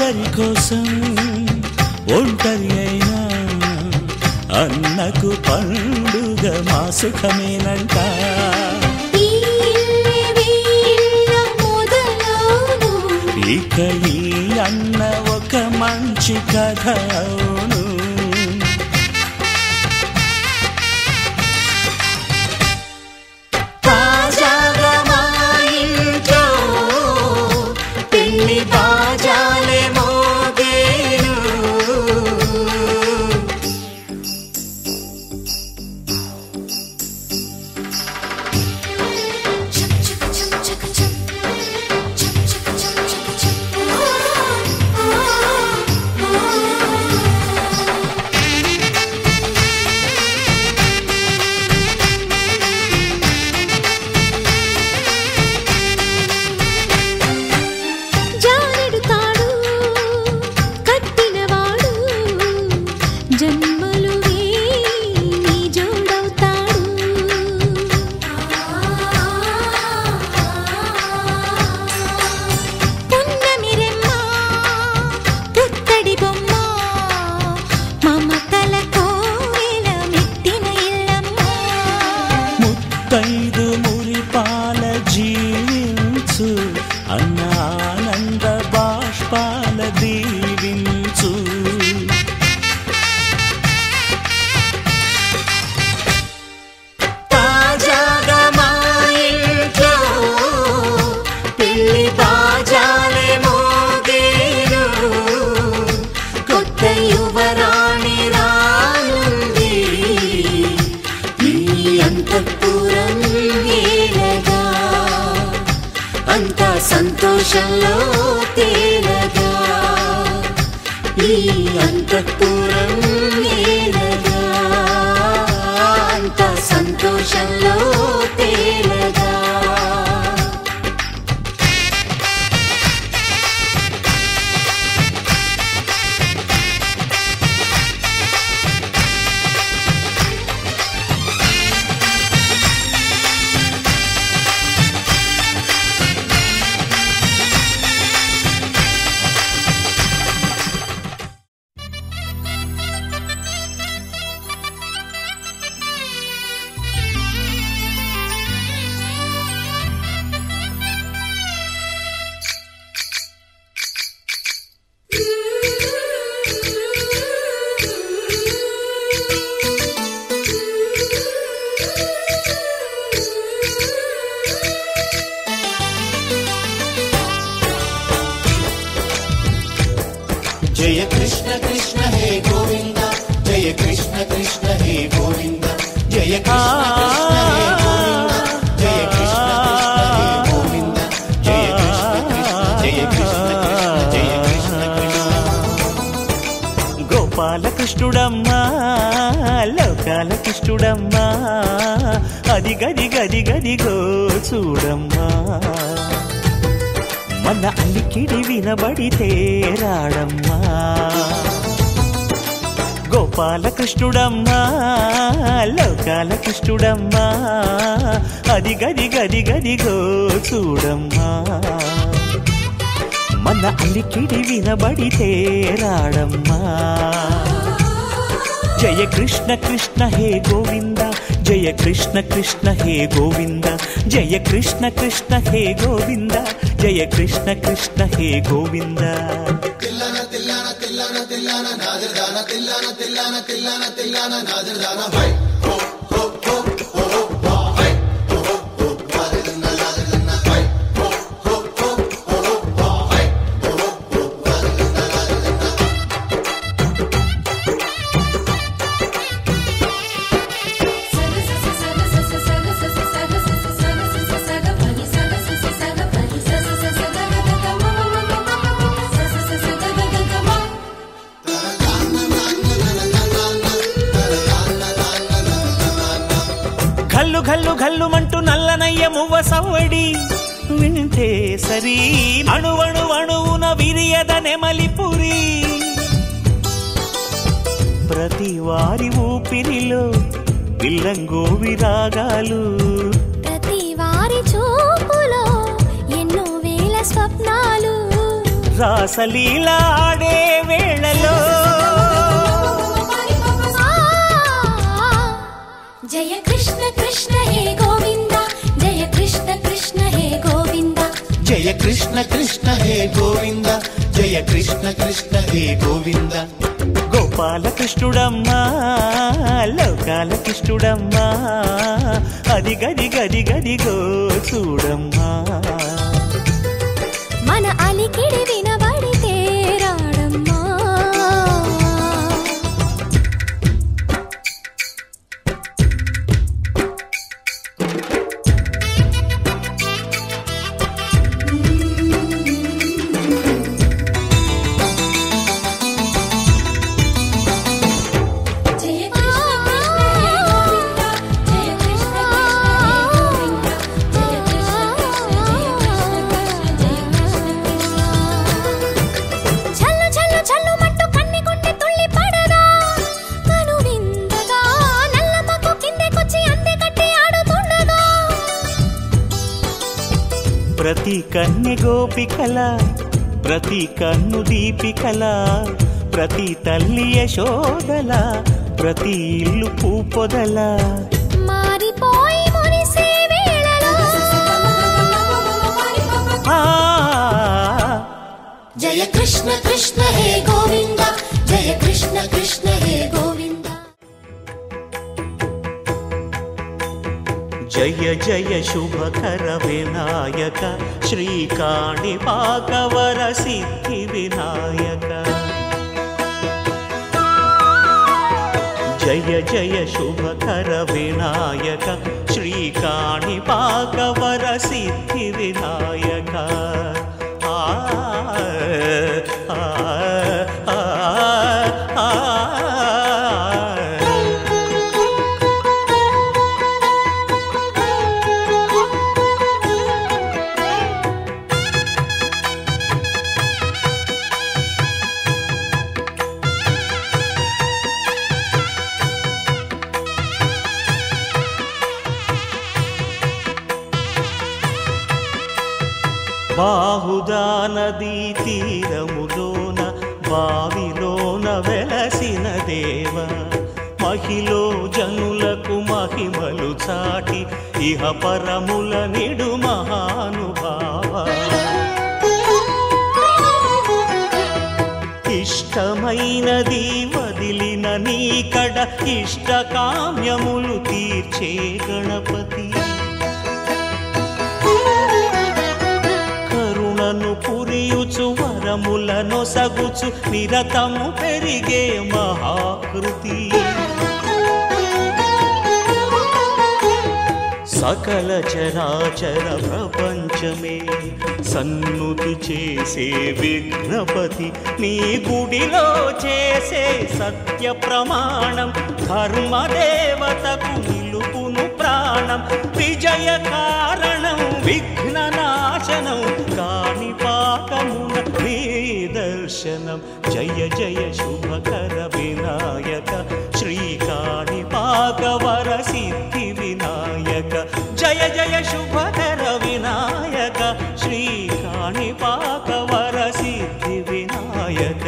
అందరి కోసం ఒంటరి అయినా అన్నకు పండుగ మా సుఖమేనంట. ఇక ఈ అన్న ఒక మంచి కథ అవును. తాజాగా మా ఇంట్లో పెళ్లి బాజాలే మోగేను. ముత్తైదు మురిపాల జీవించు అన్న ఆనంద బాష్పాల దీవించు. తాజాగా మా ఇంట్లో పెళ్లి బాజాలే మోగేను. కొత్త యువరాణి రానుంది ఈ అంతఃపురం ఏలగా. అంతా సంతోషంలో తేలగా ఈ అంతఃపురం ఏలగా. అంతా సంతోషంలో తేలగా. जय कृष्ण कृष्ण हे गोविंद जय कृष्ण कृष्ण हे गोविंद जय कृष्ण कृष्ण हे गोविंद जय कृष्ण कृष्ण हे गोविंद जय कृष्ण कृष्ण जय कृष्ण कृष्ण जय कृष्ण कृष्ण. గోపాల కృష్ణుడమ్మా లోకాల కృష్ణుడమ్మా అది గది గది గదిగో చూడమ్మా. మన అలికిడి వినబడితే రాడమ్మా. గోపాల కృష్ణుడమ్మా లోకాల కృష్ణుడమ్మా అది గది గది గదిగో చూడమ్మా. మన అలికిడి వినబడితే రాడమ్మా. జయ కృష్ణ కృష్ణ హే గోవింద జయ కృష్ణ కృష్ణ హే గోవింద జయ కృష్ణ కృష్ణ హే గోవింద జయ కృష్ణ కృష్ణ హే గోవింద. తిల్లన తిల్లన తిల్లన తిల్లన నాదర్దాన తిల్లన తిల్లన తిల్లన తిల్లన నాదర్దాన హై హో హో హో హో హో హై హో హో హో నాదర్దాన నాదర్దాన హై హో హో హో హో హో హై హో హో హో నాదర్దాన. ఘల్లు ఘల్లు ఘల్లుమంటూ నల్లనయ్య మువ్వ సవ్వడి వింటే సరి అణువణు అణువున విరియద నెమలిపురి. ప్రతి వారి ఊపిరిలో పిల్లంగో విరాగాలు ప్రతి వారి చూపులో ఎన్నో వేల స్వప్నాలు. రాసలీలాడే వేళలో జయ కృష్ణ కృష్ణ హే గోవింద జయ కృష్ణ కృష్ణ హే గోవింద జయ కృష్ణ కృష్ణ హే గోవింద జయ కృష్ణ కృష్ణ హే గోవింద గోపాలకృష్ణుడమ్మా లోకాల కృష్ణుడమ్మా అది గది గది గదిగో చూడమ్మా మన అలికిడి వినబడితే రాడమ్మా ప్రతి కన్నె గోపికల ప్రతి కన్ను దీపికల ప్రతి తల్లి యశోదల ప్రతి ఇల్లు పూపొదల మారిపోయి మురిసే వేళలో జయ కృష్ణ కృష్ణ హే గోవింద జయ కృష్ణ కృష్ణ హే గోవింద జయ జయ శుభకర వినాయక శ్రీకాణిపాకవర సిద్ధి వినాయక జయ జయ శుభకర వినాయక శ్రీకాణిపాకవర సిద్ధి వినాయక బాహుదా నదీ తీరములోన బావిలోన వెలసిన దేవ మహిలో జనులకు మహిమలు చాటి ఇహ పరముల నిడు మహానుభావ ఇష్టమైనది వదిలిన నీకడ ఇష్ట కామ్యములు తీర్చే గణపతి కరుణను పురియుచు వరములను సగుచు నిరతము పెరిగే మహాకృతి సకల చరాచర ప్రపంచమే సన్నుతి చేసే విఘ్నపతి నీ గుడిలో చేసే సత్య ప్రమాణం ధర్మదేవతకు నిలుపును ప్రాణం విజయ కారణం విఘ్న నాశనం కాణిపాకమున నీ దర్శనం జయ జయ శుభకర వినాయక శ్రీకాణిపాకవర సిద్ధి వినాయక జయ జయ శుభకర వినాయక శ్రీకాణిపాకవర సిద్ధి వినాయక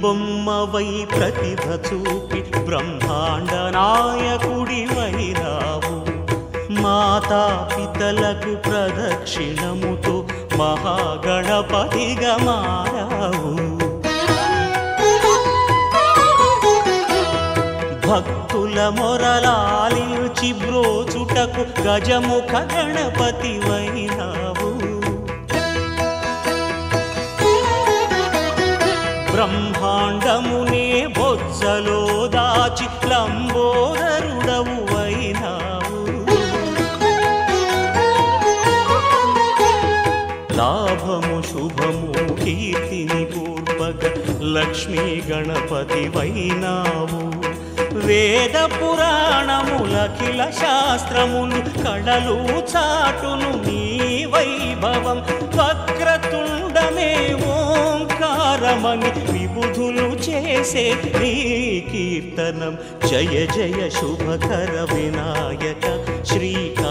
బొమ్మవై ప్రతిభ చూపి బ్రహ్మాండ నాయకుడివైనావు మాతా పితలకు ప్రదక్షిణముతో మహాగణపతిగా మారావు భక్తుల మొరలాలించి బ్రోచుటకు గజముఖ గణపతివైనావు బ్రహ్మాండమునే బొజ్జలో దాచి లంబోదరుడవు అయినావు లాభము శుభము కీర్తిని పూర్వక లక్ష్మీ గణపతి వైనావు. వేద పురాణములఖిల శాస్త్రములు కళలు చాటును నీ వైభవం. వక్రతుండమే ఓంకారమని విబుధులు చేసే నీ కీర్తనం. జయ జయ శుభకర వినాయక శ్రీకాణిపాకవర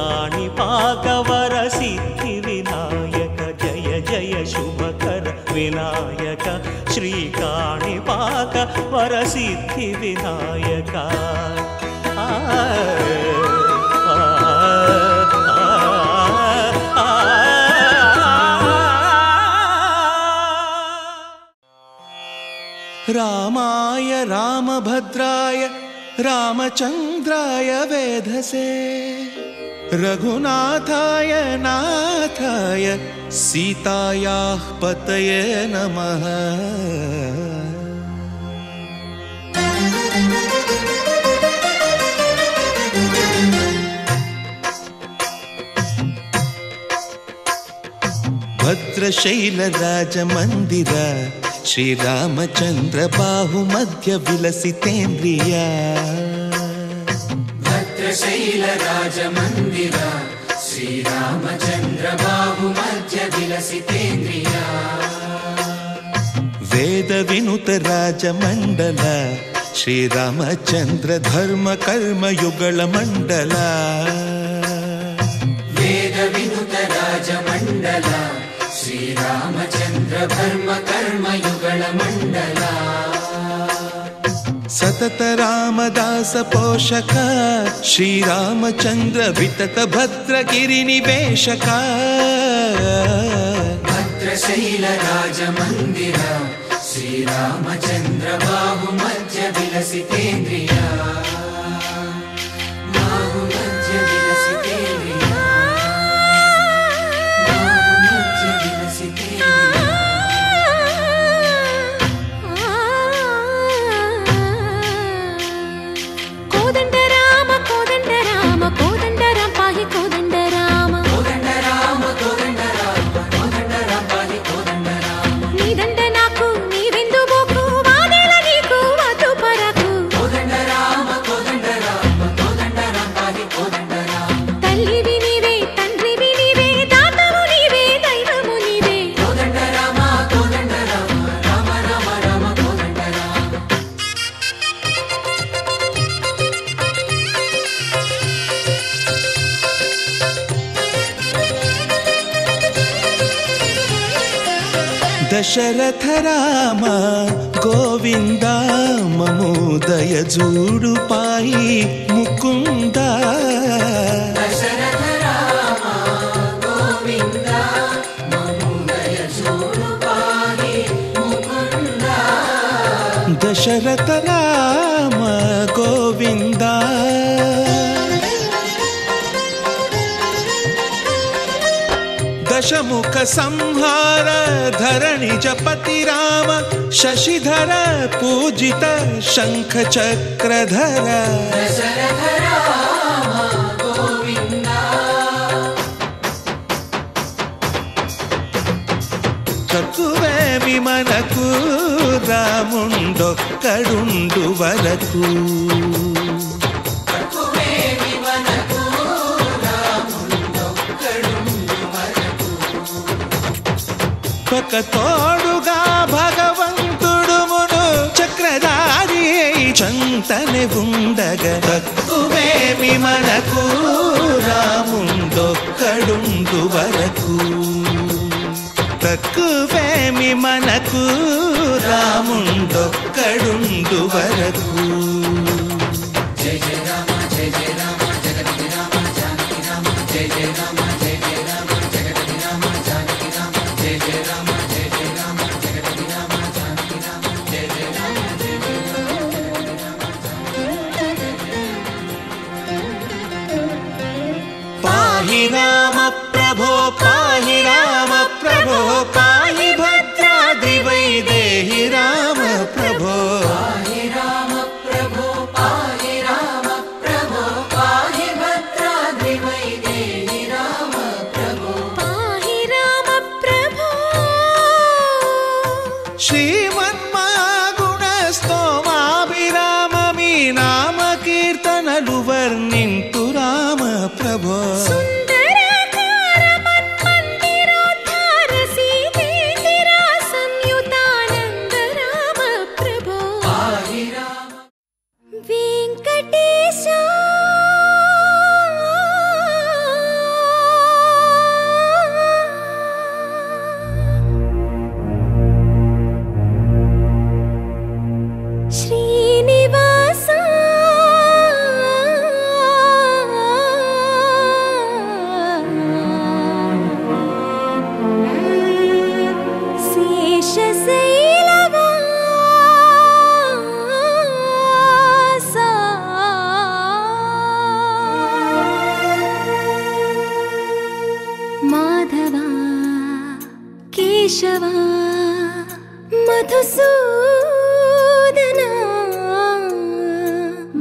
సిద్ధి వినాయక. జయ జయ శుభకర వినాయక శ్రీకాణిపాకవర సిద్ధి వినాయక. రామాయ రామభద్రాయ రామచంద్రాయ వేధసే రఘునాథాయ నాథాయ సీతాయాః పతయే నమః. భద్రశైలరాజమందిర శ్రీరామచంద్ర బాహుమధ్య విలసితేంద్రియ. భద్రశైలరాజమందిర శ్రీరామచంద్ర బాహుమధ్య విలసితేంద్రియ. వేద వినుత రాజమండల శ్రీరామచంద్ర ధర్మ కర్మయుగళ మండల. వేద వినుత రాజమండల శ్రీరామచంద్ర ధర్మ కర్మయుగళ మండల. సతత రామదాస పోషక శ్రీరామచంద్ర వితత భద్రగిరి నివేశక. భద్రశైల రాజమందిర శ్రీరామచంద్ర బాహుమధ్య విలసితేంద్రియ. బాహుమధ్య విలసితేంద్రియ. బాహుమధ్య విలసితేంద్రియ. కోదండ రామ కోదండ రామ కోదండ రామ పాహి కోదండ రామ. కోదండ రామ కోదండ రామ కోదండ రామ పాహి కోదండ రామ. నీదండ నాకు నీవెందు బోకు వాదేల నీకు వద్దు పరకు. కోదండ రామ కోదండ రామ కోదండ రామ పాహి కోదండ రామ. తల్లివి నీవే తండ్రివి నీవే దాతవు నీవే దైవము నీవే. కోదండ రామ కోదండ రామ రామ రామ రామ కోదండ రామ. దశరథ రామ గోవింద మము దయజూడు పాయి ముకుంద. దశరథ రామ గోవింద మము దయచూడు పాహి ముకుంద. దశరథ రామ గోవింద. దశముఖ సంహార ధరణి జపతి రామ శశిధర పూజిత శంఖ చక్రధర. దశరథ రామ గోవింద. తక్కువేమి మనకు రాముండొక్కడుండు వరకు. తక్కువేమి మనకు రాముండొక్కడుండు వరకు. ఒక తోడుగా భగవంతుడు మును చక్రధారి చంతనే ఉండగా. తక్కువేమి మనకు రాముండొక్కడుండు వరకు. తక్కువేమి మనకు రాముండొక్కడుండు వరకు. జయ జయ రామ జయ జయ రామ జగతి రామ జానకి రామ జయ జయ రామ జయ జయ రామ జగతి రామ జానకి రామ జయ జయ రామ జయ జయ రామ జగతి రామ జానకి రామ జయ జయ రామ జయ జయ రామ. పాహి రామ ప్రభో పాహి రామ ప్రభో పాహి భద్రాద్రి వైదేహి రామ ప్రభో. పాహి రామ ప్రభో పాహి రామ ప్రభో పాహి భద్రాద్రి వైదేహి రామ ప్రభో. పాహి రామ ప్రభో శ్రీమన్మా ప్రభో కేశవా మధుసూదనా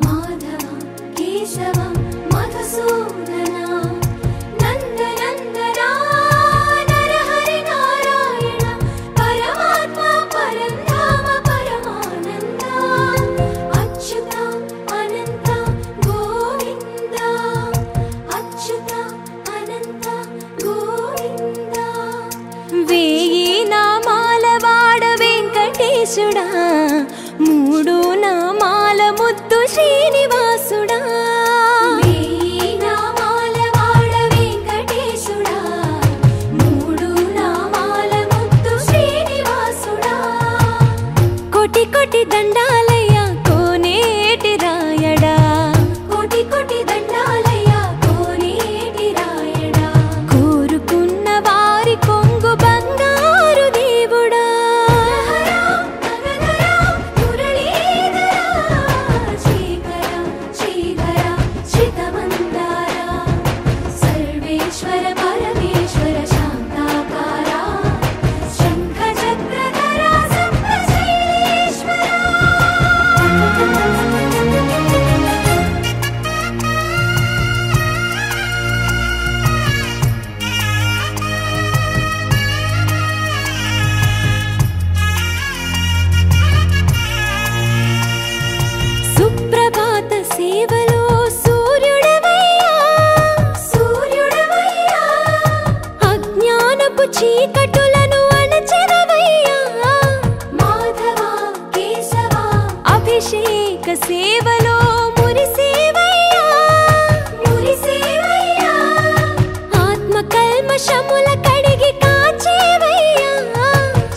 మాధవ కేశవ మధుసూదనా నందనందనా నరహరి నారాయణ పరమాత్మ పరంధామ పరమానంద అచ్యుత అనంత గోవింద అచ్యుత అనంత గోవింద వేయి నామాల వాడ వెంకటేశుడా మూడు నామాల ముద్దు శ్రీనివాసుడా వేయి నామాల వాడ వెంకటేశుడా మూడు నామాల ముద్దు శ్రీనివాసుడా కోటి కోటి దండాలయ్య కోనేటి రాయడా కోటి కోటి దండాలయ్య కోనేటి రాయడా కోరుకున్న వారి కొంగు బంగారు దేవుడా శ్రీకర శ్రీధర శ్రితమందార సర్వేశ్వర పరమేశ్వర శాంతాకార శంఖ చక్రధర సప్తశైలేశ్వర సుప్రభాత సేవలో సూర్యుడవయ్యా సూర్యుడవయ్యా అజ్ఞానపు చీకటులను అణచెదవయ్యా మాధవ కేశవ అభిషేక సేవలో మురిసేవయ్యా మురిసేవయ్యా ఆత్మ కల్మషముల కడిగి కాచేవయ్యా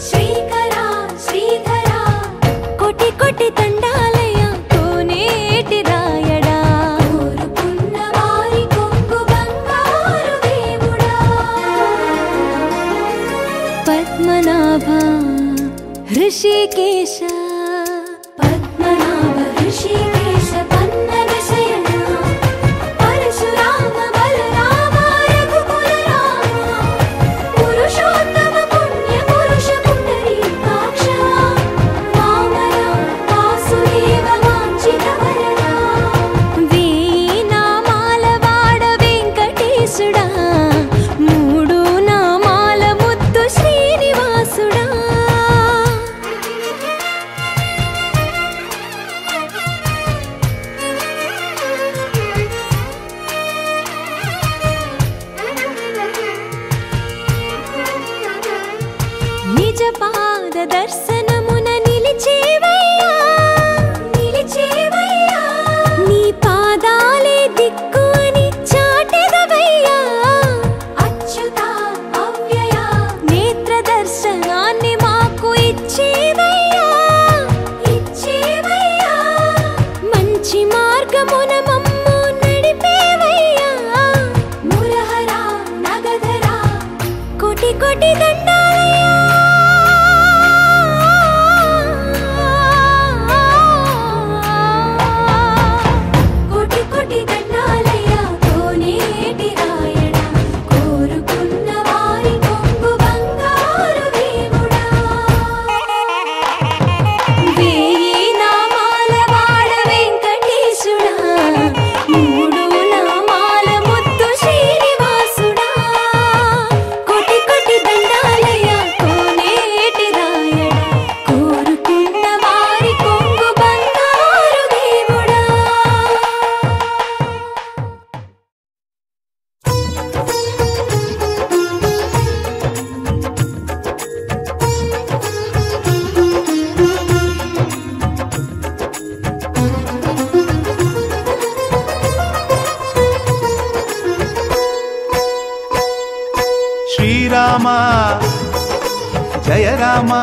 శ్రీకర శ్రీధర కోటి కోటి దండాలయ కోనేటి రాయడా కోరుకున్న వారి కొంగు బంగారు దేవుడా పద్మనాభ హృషికేశ పద్మనాభ హృషికేశ పన్నగ శయన పరశురామ బలరామ రఘుకుల రామ పురుషోత్తమ పుణ్య పురుష పుండరీకాక్ష వామన వాసుదేవ వాంఛిత వరద వేయి నామాల వాడ వెంకటేశుడా మూడు నామాల ముద్దు శ్రీనివాసుడా నిజ పాద దర్శనమున నిలిచేవయ్యా నిలిచేవయ్యా నీ పాదాలే దిక్కు అని చాటెదవయ్యా అచ్యుత అవ్యయ నేత్ర దర్శనాన్ని మాకు ఇచ్చేవయ్యా ఇచ్చేవయ్యా మంచి మార్గమున మమ్ము నడిపేవయ్యా మురహర నగధర కోటి కోటి దండాలయ్యా రామ జయ రామ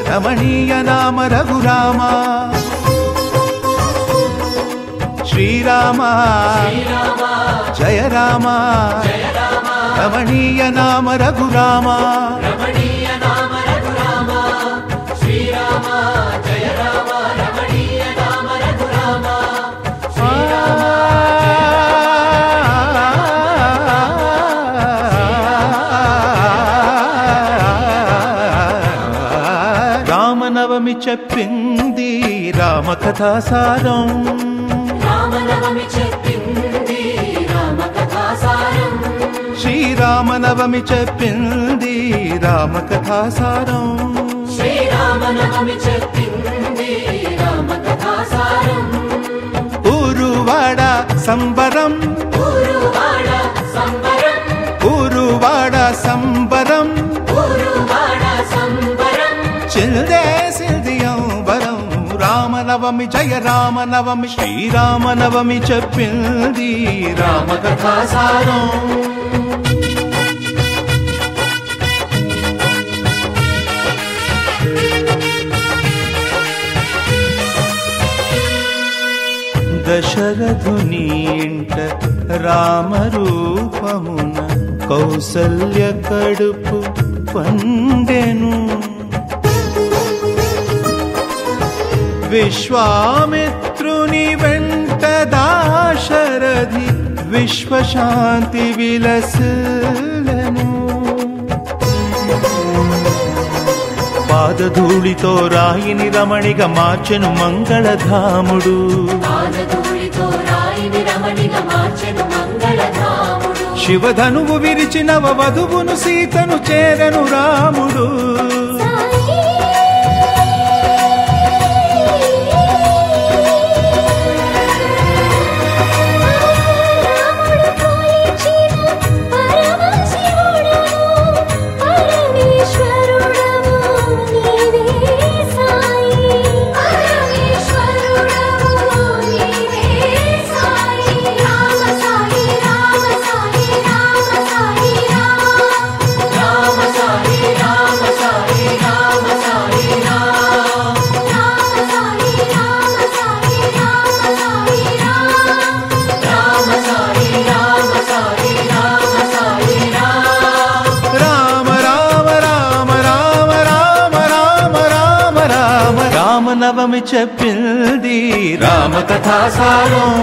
రమణీయ నామ రఘురామ శ్రీరామ జయ రామ రమణీయ నామ రఘురామ రామనవమి చెప్పింది రామకథాసారం శ్రీరామనవమి చెప్పింది రామకథాసారం ఊరువాడ సంబరం ఊరువాడ సంబరం చిల్దే సిల్దియంబరం రామనవమి జయ రామనవమి శ్రీరామనవమి చెప్పింది రామకథాసారం దశరథుని ఇంట రామరూపమున కౌసల్య కడుపు పండెను విశ్వామిత్రుని వెంట దాశరథి విశ్వశాంతి విలసిల్లెను పాదధూళితో రాయిని రమణిగా మార్చెను మంగళధాముడు శివధనువు విరిచి నవ వధువును సీతను చేరను రాముడు రామనవమి చెప్పింది రామకథాసారం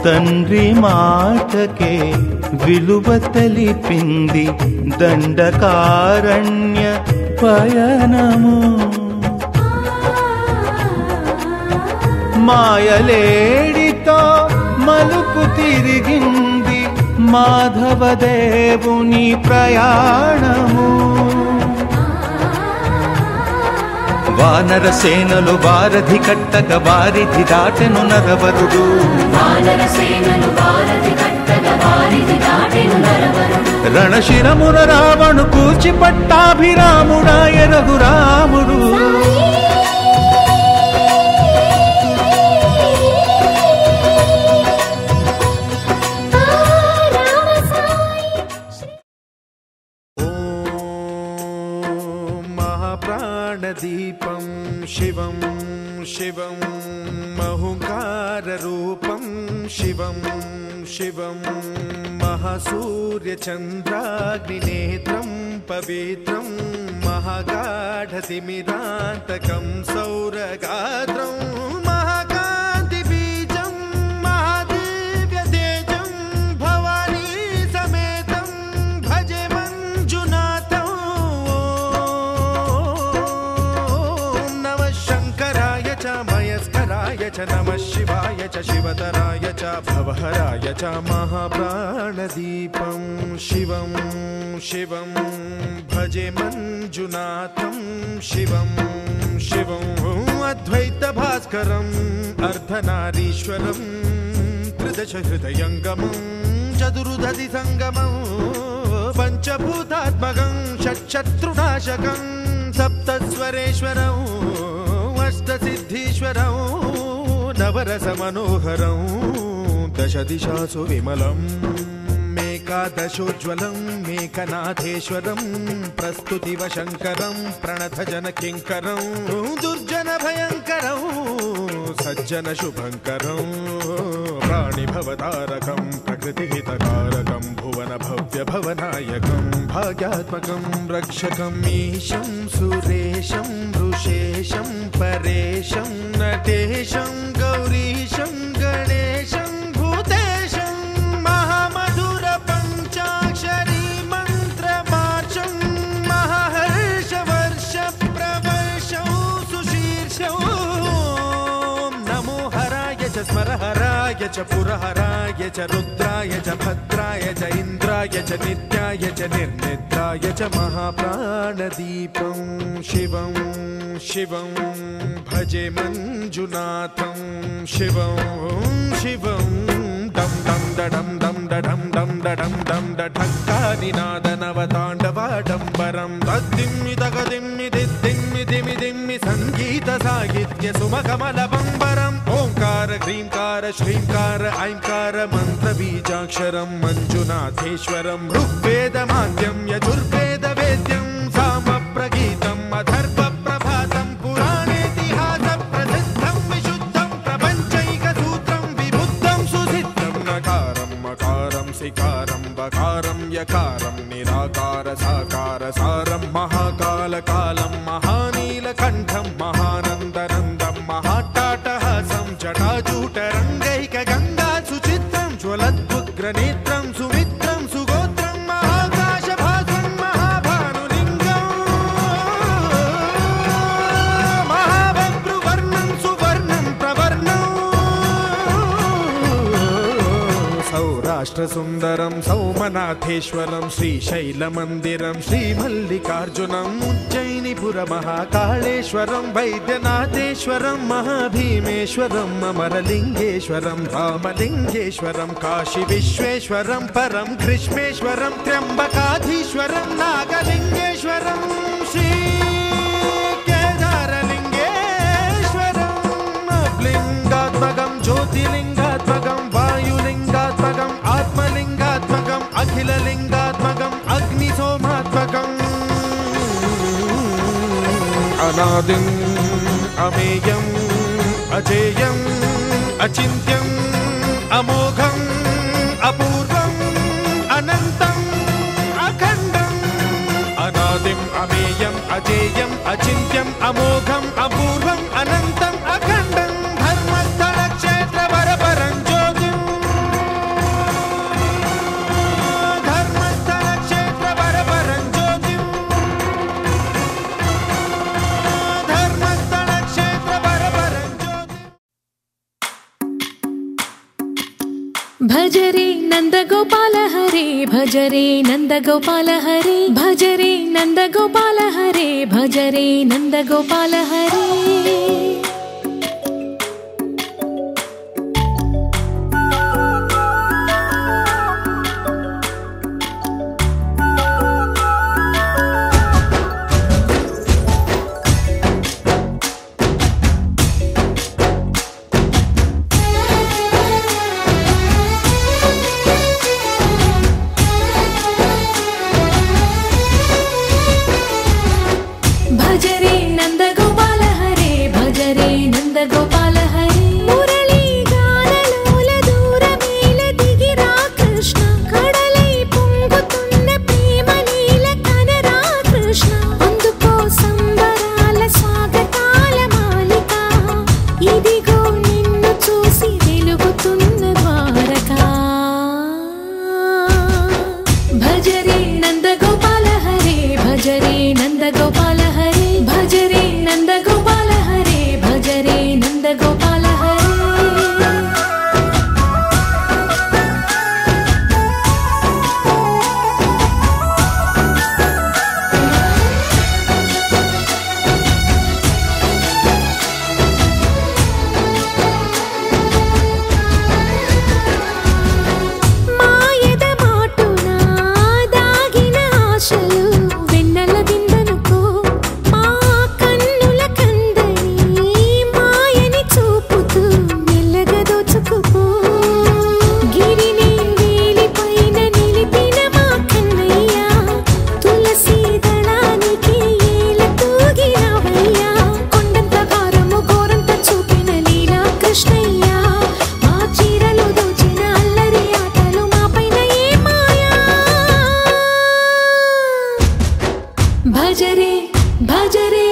తండ్రి మాటకే విలువ తెలిపింది దండకారణ్య పయనము మాయలేడితో మలుపు తిరిగింది మాధవదేవుని ప్రయాణము వానర సేనలు వారధి కట్టక వారిధి దాటెను నరవరుడు రణశిరమున రావణు కూర్చి పట్టాభిరాముడాయ రఘురాముడు దీపం శివం శివం మహుంకారరూపం శివం శివం మహాసూర్యచంద్రాగ్నినేత్రం పవిత్రం మహాగాఢతిమిరాంతకం సౌరగాత్రం మహాకాంతిబీజం మహాదివ్యతేజం భవానీ సమేతం భజే మంజునాథం మయస్కరాయ చ నమః శివాయ చ శివతరాయ చ భవహరాయ చ మహాప్రాణదీపం శివం శివం భజే మంజునాథం శివం శివం అద్వైత భాస్కరం అర్ధనారీశ్వరం త్రిదశ హృదయంగమం చతురుదధి సంగమం పంచభూతాత్మకం షట్శత్రునాశకం सप्तस्वरेश्वरं अष्टसिद्धीश्वरं नवरसमनोहरं दशदिशासु विमलम् एकादशोज्ज्वलं मेकनाथेश्वरं प्रस्तुतिवशङ्करं प्रणतजनकिङ्करं दुर्जनभयङ्करं सज्जनशुभङ्करं प्राणिभवतारकं प्रकृतिहितकारकं भुवनभव्यभवनायकं भाग्यात्मकं रक्षकं ईशं सुरेशं ऋषेशं परेशं नटेशं गौरीशं गणेशं भूतेशं महामधुर पञ्चाक्षरी मन्त्रमार्चं महाहर्षवर्ष प्रवर्षं सुशीर्षं नमो हराय च स्मरहराय च पुरहराय च रुद्राय च भद्राय च इन्द्राय च नित्याय च निर्निद्राय च महाप्राणदीपं शिवं शिवं भजे मञ्जुनाथं शिवं शिवं दं दं दडं दं दडं दं दडं दं डढक्कानिनादनवताण्डवाडम्बरं तद्दिम्मि तगदिम्मि दिद्दिम्मि दिमि दिम्मि सङ्गीतसाहित्य सुमकमलबम्बरम् ओङ्कार ह्रीङ्कार श्रीङ्कार ऐङ्कार मन्त्रबीजाक्षरं मञ्जुनाथेश्वरं ऋग्वेदमाद्यं यजुर्वेदवेद्यं सामप्रगीतम् अथर्वप्रभातं पुराणेतिहासप्रसिद्धं विशुद्धं प्रपञ्चैकसूत्रं विबुद्धं सुसिद्धं नकारं मकारं सिकारं बकारं यकारं निराकार साकार सारं महाकालकालं महानीलकण्ठं महानन्दनन्दं महाट्टाटहासं जटाजूटरङ्गैकगङ्गा सुचित्रं ज्वलद्वुग्रनेत्रं सुमित्रं सुगोत्रं महाकाशभासं महाभानुलिङ्गं महावक्तृवर्णं सुवर्णं प्रवर्णं सौराष्ट्रसुन्दरं सौमनाथेश्वरं श्रीशैलमन्दिरं श्रीमल्लिकार्जुनम् उज्जयिनीपुरमहाकाळेश्वरं वैद्यनाथेश्वरं महाभीमेश्वरं अमरलिङ्गेश्वरं रामलिङ्गेश्वरं काशीविश्वेश्वरं परं ग्रीष्मेश्वरं त्र्यम्बकाधीश्वरं नागलिङ्गेश्वरं श्रीकेदारलिङ्गेश्वरं लिङ्गात्मकं ज्योतिलिङ्गात्मकं वायुलिङ्गात्मकम् आत्मलिङ्गात्मकम् अखिललिङ्गात्मकम् अग्निसोमात्मकम् अनादिम् अमेयम् अजेयम् अचिन्त्यम् अमोघम् अपूर्वम् अनन्तम् अखण्डम् अनादिम् अमेयम् अजेयम् अचिन्त्यम् अमोघम् अपूर्वम् अनन्तम् अखण्डम् धर्मस्थलक्षेत्रवरपरं ज्योतिम् धर्मस्थलक्षेत्रवरपरं ज्योतिम् धर्मस्थलक्षेत्रवरपरं ज्योतिम् भज रे नन्दगोपाल हरे भज रे नन्दगोपाल हरे भज रे नन्दगोपाल हरे भज रे नन्दगोपाल हरे भज रे नन्दगोपाल हरे भज रे नन्दगोपाल हरे मुरली गानलोल दूरमेल दिगिरा कृष्ण कड़लै పొంగుతున్న ప్రేమలీల కనరా కృష్ణ అందుకో సంబరాల స్వాగతాల మాలిక ఇదిగో నిన్ను చూసి వెలుగుతున్న ద్వారకా భజ రే నందగోపాల హరే భజ రే నందగోపాల हरे भज रे नन्दगोपाल हरे भज रे नन्दगोपाल हरे మాయద మాటున దాగిన ఆశలు వెన్నెల విందనుకో भज रे भज रे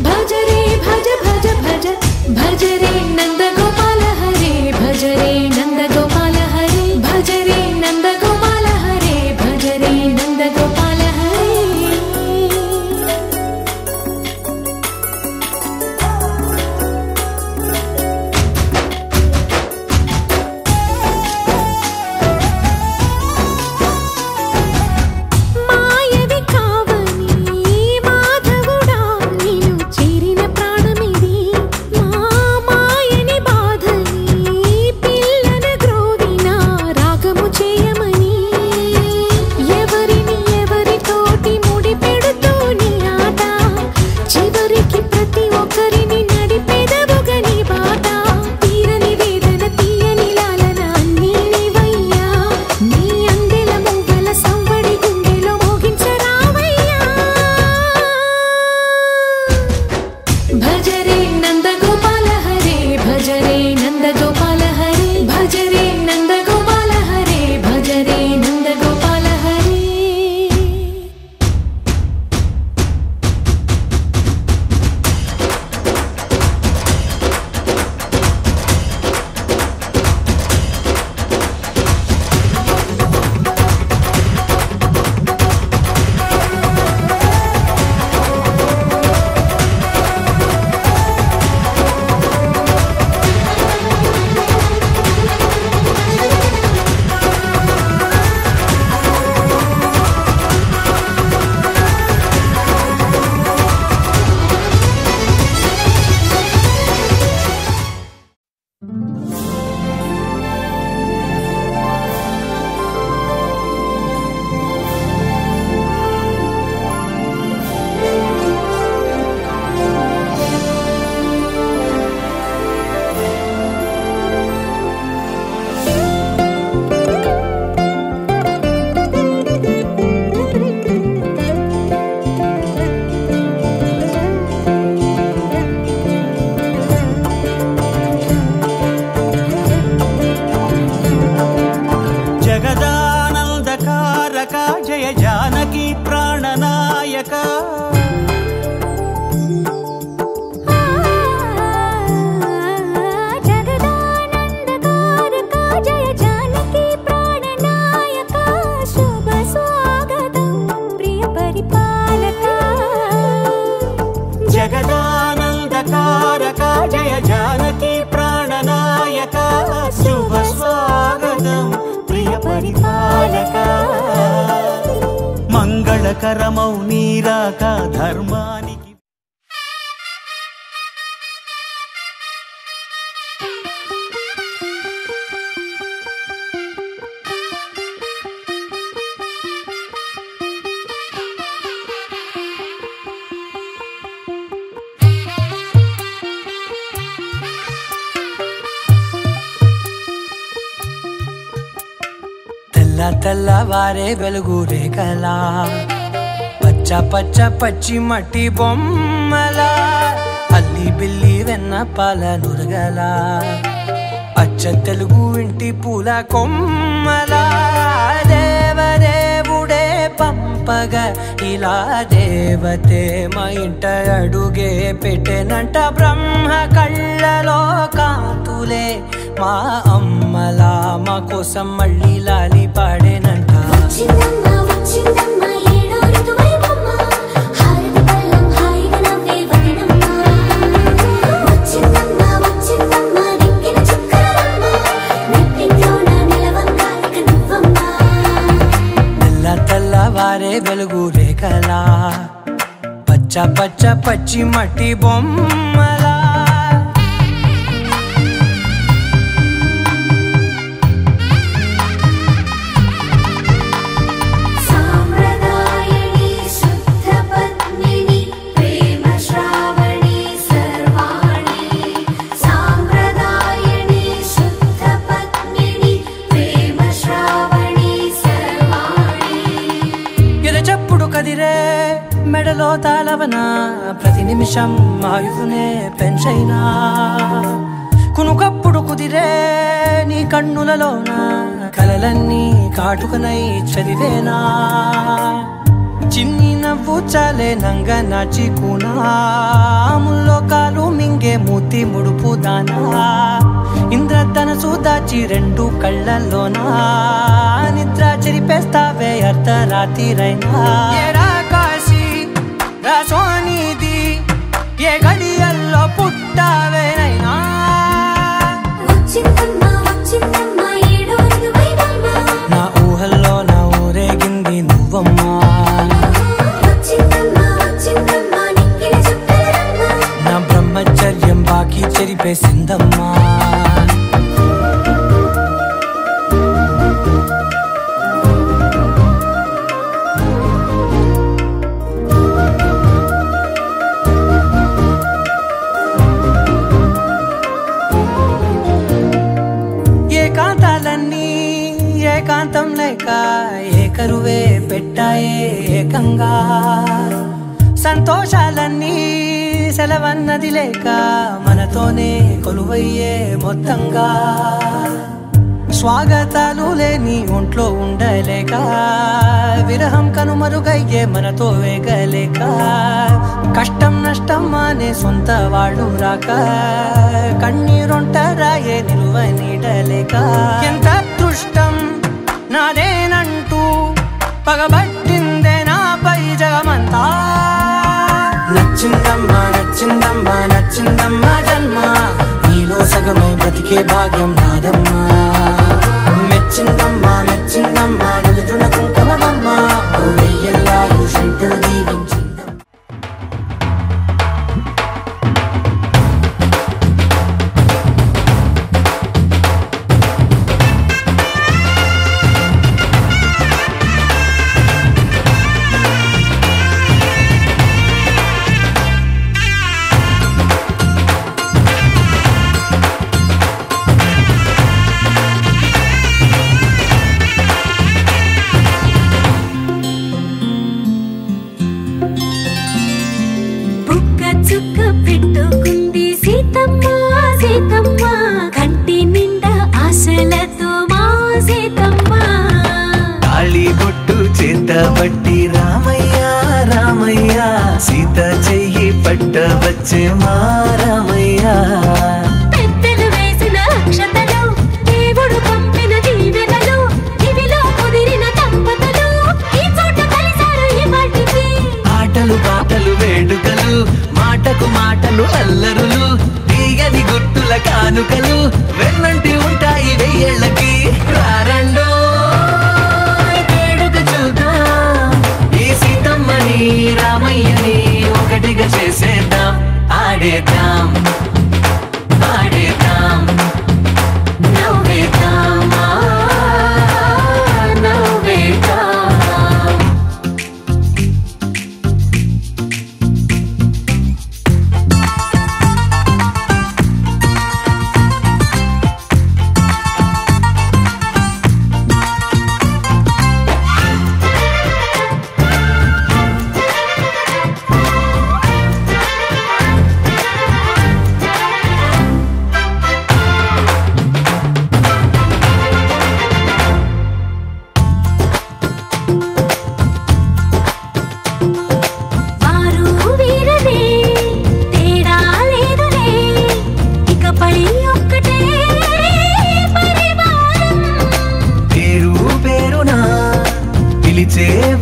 भज रे भज भज भज भज रे नंद गोपाल हरे भज रे नंद गोपाल हरे भज रे नंद गोपाल हरे भज रे नंद गोपाल हरे మాయవి కావని మాధవుడా నిన్ను చేరిన ప్రాణమిది మా మాయని బాధని పిల్లన గ్రోవిన రాగము చేయమని ఎవరిని ఎవరితోటి ముడి పెడుతూ నీ ఆట చివరికి ప్రతి ఒక్కరిని నడిపెదవుగని బాట తీరని వేదన తీయని లాలన అన్నీ నీవయ్యా నీ అందెల మువ్వల సంవడి గుండెలో మోగించరావయ్యా భజ రే నంద గోపాల హరే భజ రే నంద గోపాల హరే భజ రే నంద గోపాల హరే భజ రే నంద గోపాల హరే జగదానందకారక జయ జానకి ప్రాణనాయక జగదానందకారక జయ జానకి ప్రాణనాయక శుభ స్వాగతం ప్రియ పరిపాలక జగదానందకారక జయ జానకి ప్రాణనాయక శుభ స్వాగతం ప్రియ పరిపాలక మంగళకరమౌ నీరాక ధర్మానికి తెల్ల తెల్లవారే వెలుగు రేఖలా పచ్చ పచ్చ పచ్చి మట్టి బొమ్మలా అల్లి బిల్లి వెన్న పాల నురగలా అచ్చ తెలుగు ఇంటి పూల కొమ్మలా దేవదేవుడే పంపగా ఇలా దేవతే మా ఇంట అడుగే పెట్టెనంట బ్రహ్మ కళ్ళలో కాంతులే మా అమ్మలా మా కోసం మళ్ళీ లాలి పాడేనంట వచ్చిందమ్మ వచ్చిందమ్మ ఏడో ఋతువైవమ్మ హారతి పళ్ళం హాయిగా నవ్వే వదనమ్మ వచ్చిందమ్మ వచ్చిందమ్మ దిక్కిన చుక్కలమ్మ నెట్టింట్లోన నిలవంగా ఇక నువ్వమ్మ తెల్ల తెల్లవారే వెలుగు రేఖలా పచ్చ పచ్చ పచ్చి మట్టి బొమ్మలా సాంప్రదాయని శుద్ధ పద్మిని ప్రేమ శ్రావణి సర్వాణి సాంప్రదాయని శుద్ధ పద్మిని ప్రేమ శ్రావణి సర్వాణి ఎరచప్పుడు కదిరే మెడలో తాళవన ప్రతి నిమిషం ఆయుధునే పెంచైనా కునుకప్పుడు కుదిరే నీ కన్నులలోన కలలన్నీ కాటుకనై చదివేనా చిన్ని నవ్వు చాలే నంగ నాచి కూనాముల్లో కాలు మింగే మూతి ముడుపు దానా ఇంద్రధనసు దాచి రెండు కళ్ళల్లోనా నిద్ర చెరిపేస్తావే అర్ధరాత్రిరైనా ఏరా కాశీ రాసోనిది ఏ గడియల్లో పుట్టావేనైనా నా ఊహల్లో నా ఊరేగింది నువ్వమ్మా నా బ్రహ్మచర్యం బాకీ చెరిపేసిందమ్మా ఏకాంతాలన్నీ ఏకాంతం లేక ఏకరువే పెట్టాయే ఏకంగా సంతోషాలన్నీ సెలవన్నది లేక మనతోనే కొలువయ్యే మొత్తంగా స్వాగతాలు లేని ఒంట్లో ఉండలేక విరహం కనుమరుగయ్యే మనతో వేగలేక కష్టం నష్టం అనే సొంత వాళ్ళు రాక కన్నీరొంటరాయే నిలువ నీడలేక ఎంత అదృష్టం నాదేనంటూ పగబట్టిందే నాపై జగమంతా నచ్చిందమ్మా నచ్చిందమ్మా నచ్చిందమ్మా జన్మ నీలో సగమై బ్రతికే భాగ్యం నాదమ్మా మెచ్చిందమ్మా మెచ్చిందమ్మా నిలుచున కుంకుమమ్మా వెయ్యల్లాలు శంకరు దీవించిందమ్మా బట్టి రామయ్య రామయ్య సీత చెయ్యి పట్టవచ్చే మా రామయ్య పెద్దలు వేసిన అక్షతలు దేవుడు పంపిన దీవెనలు ఇవిలో కుదిరిన దంపతులు ఈ చోట కలిసారు ఈ వాటికి ఆటలు పాటలు వేడుకలు మాటకు మాటలు అల్లరులు తీయని గుట్టుల కానుకలు వెన్నంటి ఉంటాయి వెయ్యేళ్ళకి రారండో రామయ్యని ఒకటిగా చేసేద్దాం ఆడేద్దాం ఆడేద్దాం నవ్వేద్దాం నవ్వేద్దాం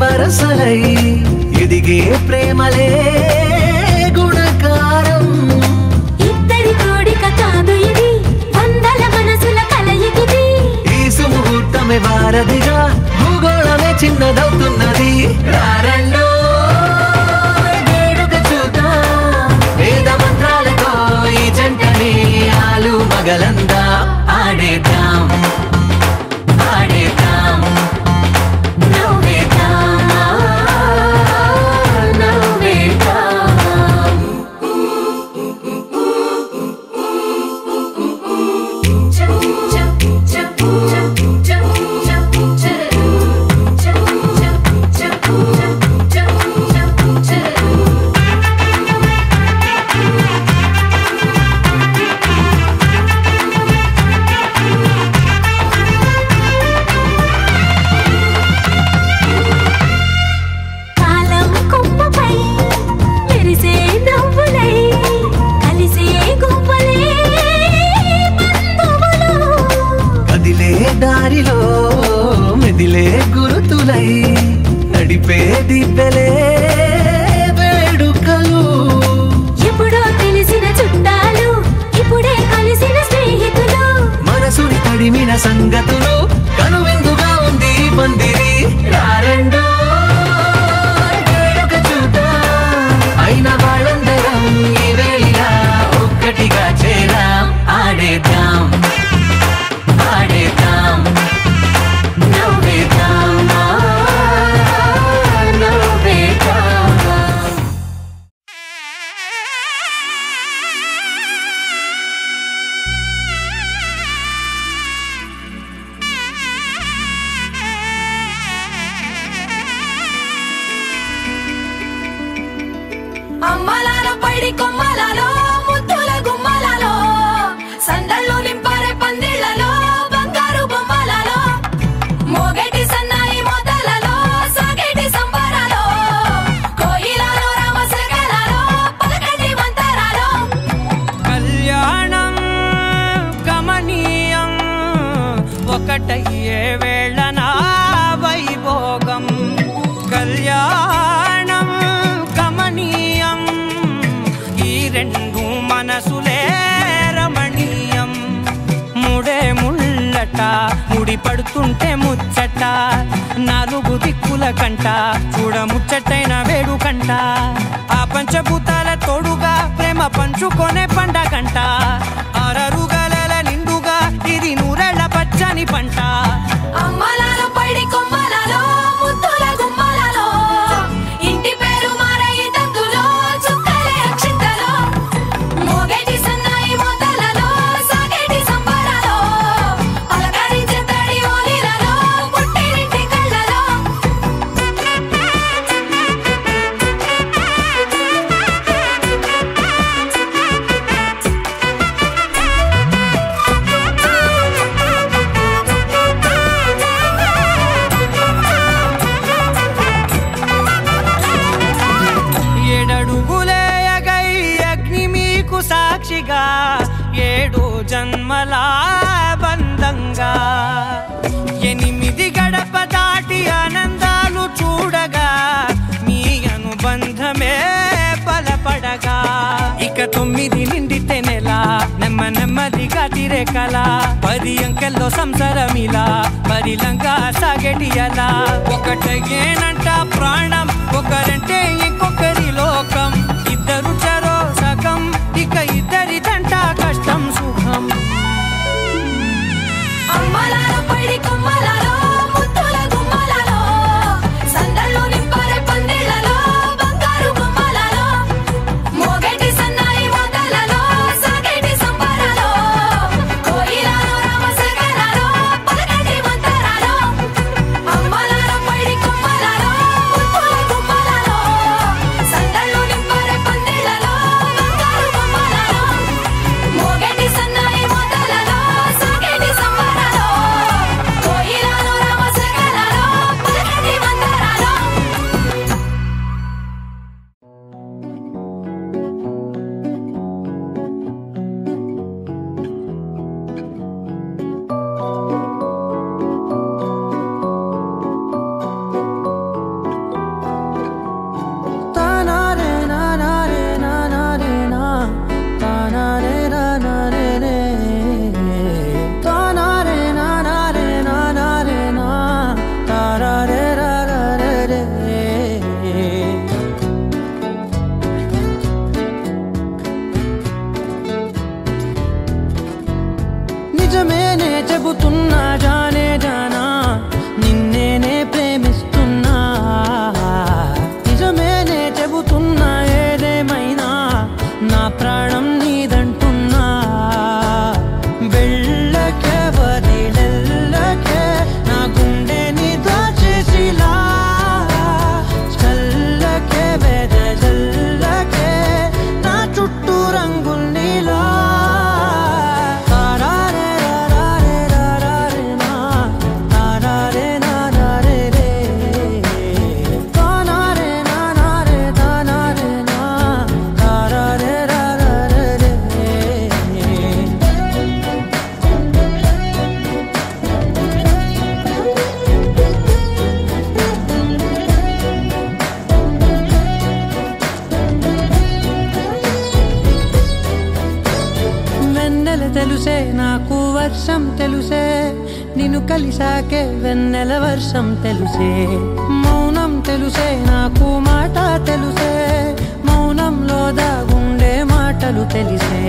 వరసలై ఎదిగే ప్రేమలే గుణకారం ఇద్దరి కోడిక కాదు ఇది వందల మనసుల కలయికిది ఈ సుముహూర్తమే వారధిగా భూగోళమే చిన్నదవుతున్నది రారండో వేడుక చూద్దాం వేద మంత్రాలతో ఈ జంటని ఆలు మగలందా ఆడేద్దాం ఆడేద్దాం అమ్మలాలో పైడి కొమ్మలలో ముద్దుల గుమ్మలలో సందళ్ళు నింపారే పందిళ్లలో బంగారు బొమ్మలలో మోగేటి సన్నాయి మోతలలో సాగేటి సంబరాలో కోయిలలో రామశకలలో పలకటి మంతరాలో కళ్యాణం గమనీయం ఒకటయ్యే వేళ నా వైభోగం కళ్యాణం గమనీయం ఈ రెండు మనసులే రమణీయం ముడే ముళ్ళట ముడి పడుతుంటే ముచ్చట నాలుగు దిక్కుల కంట చూడ ముచ్చటైన వేడుకంట ఆ పంచభూతాల తోడుగా ప్రేమ పంచుకొనే పండగంట అరరుగల నిండుగా ఇది నూరెళ్ళ పచ్చని పంట అమ్మలాలో పైడి కొమ్మలలో ముద్దుల గుమ్మలలో ఇంటి పేరు మారయి తందులో చుక్కలే అక్షింతలో మోగేటి సన్నాయి మోతలలో సాగేటి సంబరాలో పలకరించే తడి ఓలిలలో పుట్టినింటి కళ్ళలో ఏడడుగులేయగై అగ్ని మీకు సాక్షిగా 7 జన్మల బంధంగా 8 గడప దాటి ఆనందాలు చూడగా మీ అనుబంధమే బలపడగా ఇక 9 నిండితే నెల నెమ్మదిగా తిరే కల 10 అంకెల్లో సంసారమిలా పరిలంగా సాగేటి అలా ఒకటేనంట ప్రాణం ఒకరంటే ఇంకొకరి లోకం ఇద్దరు చరో సగం ఇక ఇద్దరిదంట కష్టం సుఖం అమ్మలాలో పైడి కొమ్మలలో ముద్దుల గుమ్మలలో సందళ్ళు నింపారే పందిళ్లలో బంగారు బొమ్మలలో మోగేటి సన్నాయి మోతలలో సాగేటి సంబరాలో కోయిలలో రామశకలలో పలకటి మంతరాలో అమ్మలాలో పైడి కొమ్మలలో ముద్దుల గుమ్మలలో సందళ్ళు నింపారే పందిళ్లలో బంగారు బొమ్మలలో మోగేటి సన్నాయి మోతలలో సాగేటి సంబరాలో కోయిలలో రామశకలలో పలకటి మంతరాలో నిజమేనే చెబుతున్నా జానే జానా నిన్నేనే ప్రేమిస్తున్నా నిజమేనే చెబుతున్నా ఏదేమైనా నా ప్రాణం నీదంటున్నా వెళ్ళకే వదిలెల్లకే నా గుండెని దాచేసిలా చల్లకే వెదజల్లకే నా చుట్టూ రంగుల్నిలా తెలుసే నాకు వర్షం తెలుసే నిన్ను కలిసాకే వెన్నెల వర్షం తెలుసే మౌనం తెలుసే నాకు మాట తెలుసే మౌనంలో దాగుండే మాటలు తెలిసే